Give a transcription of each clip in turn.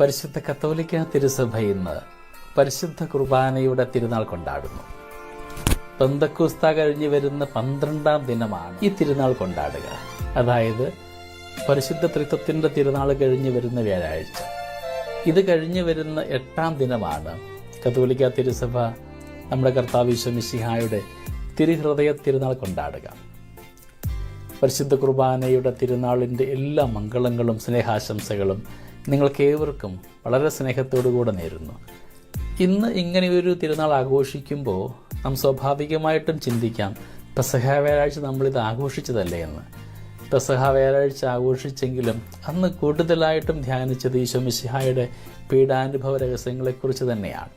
പരിശുദ്ധ കത്തോലിക്ക തിരുസഭ ഇന്ന് പരിശുദ്ധ കുർബാനയുടെ തിരുനാൾ കൊണ്ടാടുന്നു. പെന്തക്കോസ്ത കഴിഞ്ഞു വരുന്ന 12ാം ദിനമാണ് ഈ തിരുനാൾ കൊണ്ടാടുക. അതായത് പരിശുദ്ധ ത്രിത്വത്തിന്റെ തിരുനാൾ കഴിഞ്ഞു വരുന്ന വ്യാഴാഴ്ച. ഇത് കഴിഞ്ഞു വരുന്ന 8ാം ദിനമാണ് കത്തോലിക്ക തിരുസഭ നമ്മുടെ കർത്താവ് ഈശോ മിശിഹായുടെ തിരുഹൃദയ തിരുനാൾ കൊണ്ടാടുക. പരിശുദ്ധ കുർബാനയുടെ തിരുനാളിൻ്റെ എല്ലാ മംഗളങ്ങളും സ്നേഹാശംസകളും നിങ്ങൾക്കേവർക്കും വളരെ സ്നേഹത്തോടുകൂടെ നേരുന്നു. ഇന്ന് ഇങ്ങനെയൊരു തിരുനാൾ ആഘോഷിക്കുമ്പോൾ നാം സ്വാഭാവികമായിട്ടും ചിന്തിക്കാം, പെസഹ വ്യാഴാഴ്ച നമ്മളിത് ആഘോഷിച്ചതല്ലേ എന്ന്. പെസഹ വ്യാഴാഴ്ച ആഘോഷിച്ചെങ്കിലും അന്ന് കൂടുതലായിട്ടും ധ്യാനിച്ചത് ഈശോ മിശിഹായുടെ പീഡാനുഭവ രഹസ്യങ്ങളെക്കുറിച്ച് തന്നെയാണ്.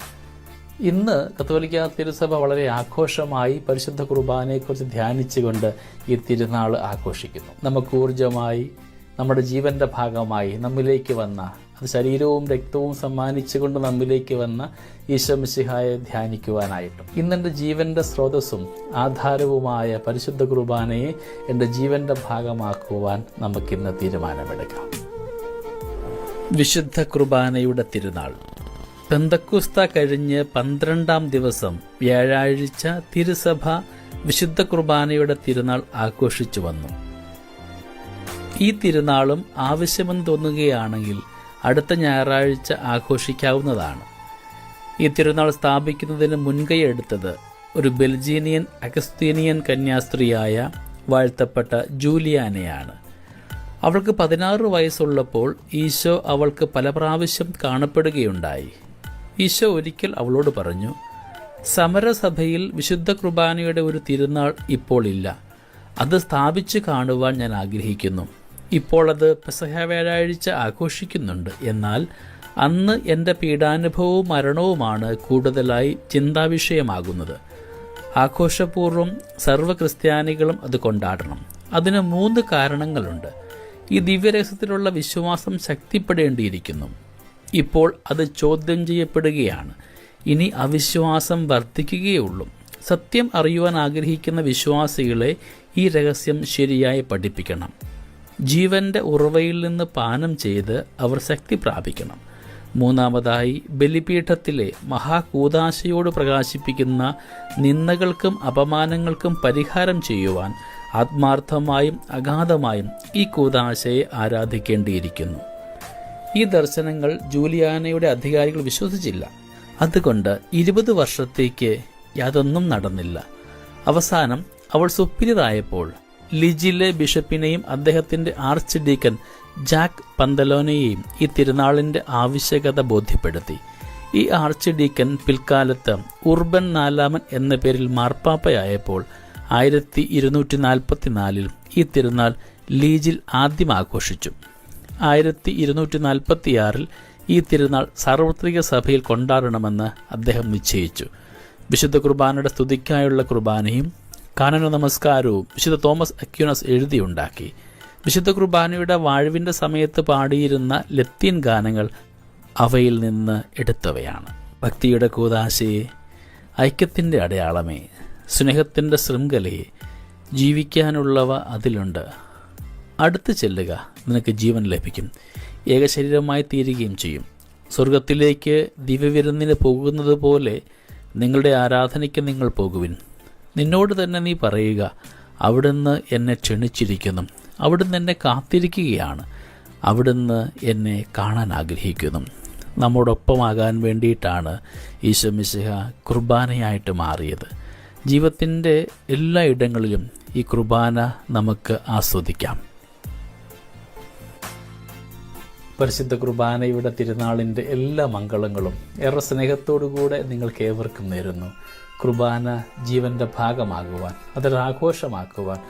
ഇന്ന് കത്തോലിക്ക തിരുസഭ വളരെ ആഘോഷമായി പരിശുദ്ധ കുർബാനയെക്കുറിച്ച് ധ്യാനിച്ചുകൊണ്ട് ഈ തിരുനാൾ ആഘോഷിക്കുന്നു. നമുക്ക് ഊർജമായി, നമ്മുടെ ജീവന്റെ ഭാഗമായി നമ്മിലേക്ക് വന്ന, അത് ശരീരവും രക്തവും സമ്മാനിച്ചുകൊണ്ട് നമ്മിലേക്ക് വന്ന ഈശോ മിശിഹായെ ധ്യാനിക്കുവാനായിട്ടും ഇന്നെൻ്റെ ജീവന്റെ സ്രോതസ്സും ആധാരവുമായ പരിശുദ്ധ കുർബാനയെ എൻ്റെ ജീവന്റെ ഭാഗമാക്കുവാൻ നമുക്കിന്ന് തീരുമാനമെടുക്കാം. വിശുദ്ധ കുർബാനയുടെ തിരുനാൾ. പെന്തക്കോസ്ത കഴിഞ്ഞ് 12ാം ദിവസം വ്യാഴാഴ്ച തിരുസഭ വിശുദ്ധ കുർബാനയുടെ തിരുനാൾ ആഘോഷിച്ചു വന്നു. ഈ തിരുനാളും ആവശ്യമെന്ന് തോന്നുകയാണെങ്കിൽ അടുത്ത ഞായറാഴ്ച ആഘോഷിക്കാവുന്നതാണ്. ഈ തിരുനാൾ സ്ഥാപിക്കുന്നതിന് മുൻകൈ എടുത്തത് ഒരു ബെൽജീനിയൻ അഗസ്തീനിയൻ കന്യാസ്ത്രീയായ വാഴ്ത്തപ്പെട്ട ജൂലിയാനയാണ്. അവൾക്ക് 16 വയസ്സുള്ളപ്പോൾ ഈശോ അവൾക്ക് പല പ്രാവശ്യം കാണപ്പെടുകയുണ്ടായി. ഈശോ ഒരിക്കൽ അവളോട് പറഞ്ഞു, സമരസഭയിൽ വിശുദ്ധ കുർബാനയുടെ ഒരു തിരുനാൾ ഇപ്പോൾ ഇല്ല. അത് സ്ഥാപിച്ചു കാണുവാൻ ഞാൻ ആഗ്രഹിക്കുന്നു. ഇപ്പോൾ അത് പെസഹ വ്യാഴാഴ്ച ആഘോഷിക്കുന്നുണ്ട്. എന്നാൽ അന്ന് എൻ്റെ പീഡാനുഭവവും മരണവുമാണ് കൂടുതലായി ചിന്താവിഷയമാകുന്നത്. ആഘോഷപൂർവ്വം സർവ്വ ക്രിസ്ത്യാനികളും അത് കൊണ്ടാടണം. അതിന് 3 കാരണങ്ങളുണ്ട്. ഈ ദിവ്യരഹസ്യത്തിലുള്ള വിശ്വാസം ശക്തിപ്പെടേണ്ടിയിരിക്കുന്നു. ഇപ്പോൾ അത് ചോദ്യം ചെയ്യപ്പെടുകയാണ്. ഇനി അവിശ്വാസം വർദ്ധിക്കുകയുള്ളൂ. സത്യം അറിയുവാൻ ആഗ്രഹിക്കുന്ന വിശ്വാസികളെ ഈ രഹസ്യം ശരിയായി പഠിപ്പിക്കണം. ജീവന്റെ ഉറവയിൽ നിന്ന് പാനം ചെയ്ത് അവർ ശക്തി പ്രാപിക്കണം. 3ാമതായി, ബലിപീഠത്തിലെ മഹാകൂദാശയോട് പ്രകാശിപ്പിക്കുന്ന നിന്ദകൾക്കും അപമാനങ്ങൾക്കും പരിഹാരം ചെയ്യുവാൻ ആത്മാർത്ഥമായും അഗാധമായും ഈ കൂദാശയെ ആരാധിക്കേണ്ടിയിരിക്കുന്നു. ഈ ദർശനങ്ങൾ ജൂലിയാനയുടെ അധികാരികൾ വിശ്വസിച്ചില്ല. അതുകൊണ്ട് 20 വർഷത്തേക്ക് യാതൊന്നും നടന്നില്ല. അവസാനം അവൾ സുപ്പീരിയറായപ്പോൾ ലിജിലെ ബിഷപ്പിനെയും അദ്ദേഹത്തിന്റെ ആർച്ച് ഡീക്കൻ ജാക്ക് പന്തലോനെയും ഈ തിരുനാളിന്റെ ആവശ്യകത ബോധ്യപ്പെടുത്തി. ഈ ആർച്ച് ഡീക്കൻ പിൽക്കാലത്ത് ഉർബൻ 4 എന്ന പേരിൽ മാർപ്പാപ്പയായപ്പോൾ 1244 ഈ തിരുനാൾ ലീജിൽ ആദ്യം ആഘോഷിച്ചു. 1246 ഈ തിരുനാൾ സാർവത്രിക സഭയിൽ കൊണ്ടാടണമെന്ന് അദ്ദേഹം നിശ്ചയിച്ചു. വിശുദ്ധ കുർബാനയുടെ സ്തുതിക്കായുള്ള കുർബാനയും കാനന നമസ്കാരവും വിശുദ്ധ തോമസ് അക്യൂനസ് എഴുതിയുണ്ടാക്കി. വിശുദ്ധ കുർബാനയുടെ വാഴ്വിൻ്റെ സമയത്ത് പാടിയിരുന്ന ലത്തീൻ ഗാനങ്ങൾ അവയിൽ നിന്ന് എടുത്തവയാണ്. ഭക്തിയുടെ കൂദാശയെ, ഐക്യത്തിൻ്റെ അടയാളമേ, സ്നേഹത്തിൻ്റെ ശൃംഖലയെ, ജീവിക്കാനുള്ളവ അതിലുണ്ട്. അടുത്ത് ചെല്ലുക, നിനക്ക് ജീവൻ ലഭിക്കും. ഏകശരീരമായി തീരുകയും ചെയ്യും. സ്വർഗത്തിലേക്ക് ദിവ്യവിരുന്നിന് പോകുന്നത് പോലെ നിങ്ങളുടെ ആരാധനയ്ക്ക് നിങ്ങൾ പോകുവിൻ. നിന്നോട് തന്നെ നീ പറയുക, അവിടുന്ന് എന്നെ ക്ഷണിച്ചിരിക്കുന്നു, അവിടുന്ന് എന്നെ കാത്തിരിക്കുകയാണ്, അവിടുന്ന് എന്നെ കാണാൻ ആഗ്രഹിക്കുന്നു. നമ്മോടൊപ്പമാകാൻ വേണ്ടിയിട്ടാണ് ഈശോ മിശിഹ കുർബാനയായിട്ട് മാറിയത്. ജീവിതത്തിൻ്റെ എല്ലാ ഇടങ്ങളിലും ഈ കുർബാന നമുക്ക് ആസ്വദിക്കാം. പരിശുദ്ധ കുർബാനയുടെ തിരുനാളിൻ്റെ എല്ലാ മംഗളങ്ങളും ഏറെ സ്നേഹത്തോടുകൂടെ നിങ്ങൾക്കേവർക്കും നേരുന്നു. കുർബാന ജീവൻ്റെ ഭാഗമാകുവാൻ, അതൊരാഘോഷമാക്കുവാൻ,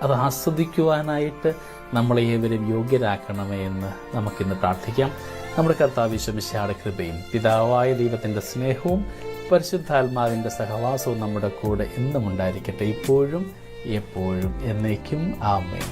അത് ആസ്വദിക്കുവാനായിട്ട് നമ്മളെ ഏവരും യോഗ്യരാക്കണമേ എന്ന് നമുക്കിന്ന് പ്രാർത്ഥിക്കാം. നമ്മുടെ കർത്താവ് ഈശോ മിശിഹായുടെ കൃപയും പിതാവായ ദൈവത്തിൻ്റെ സ്നേഹവും പരിശുദ്ധാത്മാവിൻ്റെ സഹവാസവും നമ്മുടെ കൂടെ എന്നും ഉണ്ടായിരിക്കട്ടെ, ഇപ്പോഴും എപ്പോഴും എന്നേക്കും. ആമേൻ.